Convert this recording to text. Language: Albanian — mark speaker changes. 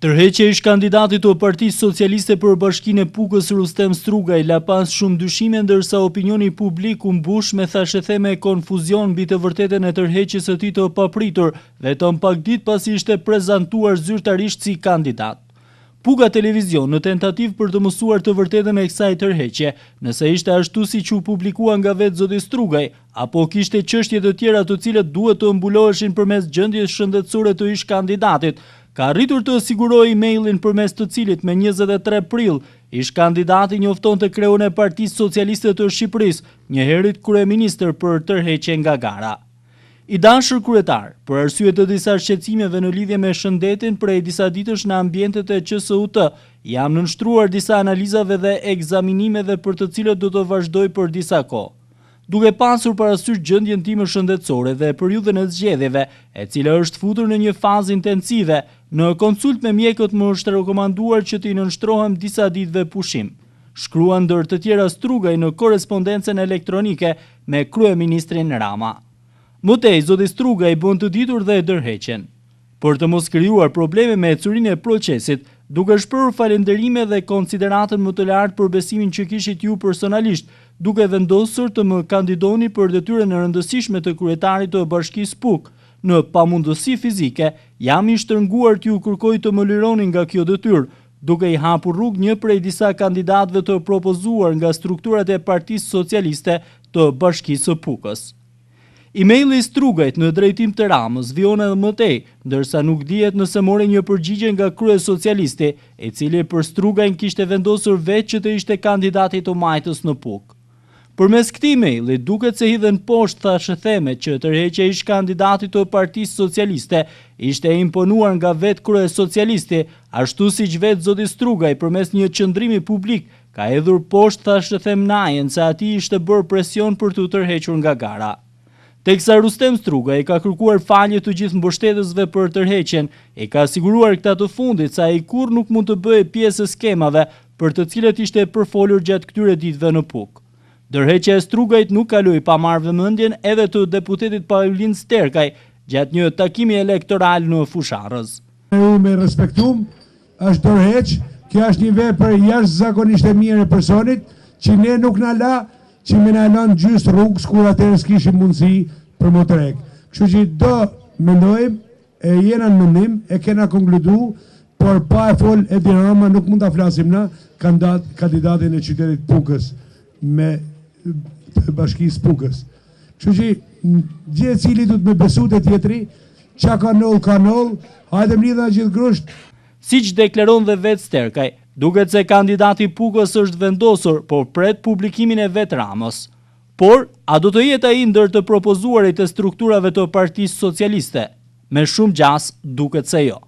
Speaker 1: Tërheqja ish kandidatit të Partisë Socialiste për Bashkinë e Pukës Rustem Strugaj la pas shumë dyshime, ndërsa opinioni publik u mbush me thashetheme konfuzion mbi të vërtetën e tërheqjes së tij të papritur, vetëm pak ditë pasi ishte prezantuar zyrtarisht si kandidat. Puka Televizion në tentativë për të mësuar të vërtetën e kësaj tërheqje, nëse ishte ashtu siç u publikua nga vetë zoti Strugaj, apo kishte çështje të tjera të cilët duhet të mbuloheshin përmes gjendjes shëndetësore të ish kandidatit, ka arritur të sigurojë emailin përmes të cilit me 23 prill ish kandidati njofton të kreun e Partisë Socialiste të Shqipërisë, njëherët kryeministër, për tërheqje nga gara. I dashur kryetar, për arsye të disa shqetësimeve në lidhje me shëndetin prej disa ditësh në ambientet e QSUT, jam nënshtruar disa analizave dhe ekzaminimeve për të cilët do të vazhdoj për disa kohë. Duke pasur parasysh gjendjen time shëndetësore dhe periudhën e zgjedhjeve, e cila është futur në një fazë intensive, në konsult me mjekët më është rekomanduar që t'i nënshtrohem disa ditëve pushim. Shkrua ndër të tjera Strugaj në korrespondencën elektronike me kryeministrin Rama. Mëtej, zoti Strugaj bën të ditur dhe e dërheqen. Për të mos krijuar probleme me ecurinë e procesit, duke shprehur falënderime dhe konsideratën më të lartë për besimin që kishit ju personalisht, duke vendosur të më kandidoni për detyrën e rëndësishme të kryetarit të Bashkisë PUK, në pamundësi fizike, jam i shtrënguar t'ju kërkoj të më lironi nga kjo detyrë, duke i hapur rrugë një prej disa kandidatëve të propozuar nga strukturat e Partisë Socialiste të Bashkisë së Pukës. Emaili i Strugajt në drejtim të Ramës vion edhe mëtej, ndërsa nuk dihet nëse mori një përgjigje nga kryesocialisti, i cili për Strugajn kishte vendosur vetë që të ishte kandidati të majtës në Pukë. Përmes këtij emaili duket se hidhen poshtë thashetheme që tërheqja ish kandidatit të Partisë Socialiste ishte imponuar nga vetë kryesocialisti, ashtu siç vetë zoti Strugaj përmes një qëndrimi publik ka hedhur poshtë thashethemnajen se atij ishte bërë presion për t'u tërhequr nga gara. Teksa Rustem Strugaj ka kërkuar falje të gjithë mbështetësve për tërheqjen, e ka siguruar këta të fundit se ai kurrë nuk mund të bëhej pjesë e skemave për të cilët ishte përfolur gjatë këtyre ditëve në Pukë. Tërheqja e Strugajt nuk kaloi pa marrë vëmendjen edhe të deputetit Paulin Sterkaj gjatë një takimi elektoral në Fusharrës.
Speaker 2: Me respektum, është tërheq, kjo është një vepër jashtëzakonisht e mirë e personit, që ne nuk na la që me në lanë gjysë rrugës kur atërë s'kishim mundësi për më të rekë. Kështu që do mendojmë, e jena në mendim, e kena konkludu, por pa e fol e Rama nuk mund të flasim na kandidatin e qytetit Pukës me Bashkisë Pukës. Kështu që gjithë cili du të me besu të tjetri, qa ka noll, hajde më lidha gjithë grusht.
Speaker 1: Siç deklaron dhe vetë Sterkaj, duket se kandidati Pukës është vendosur, por pret publikimin e vetë Ramës. Por, a do të jetë ai ndër të propozuarit e strukturave të Partisë Socialiste? Me shumë gjas, duket se jo.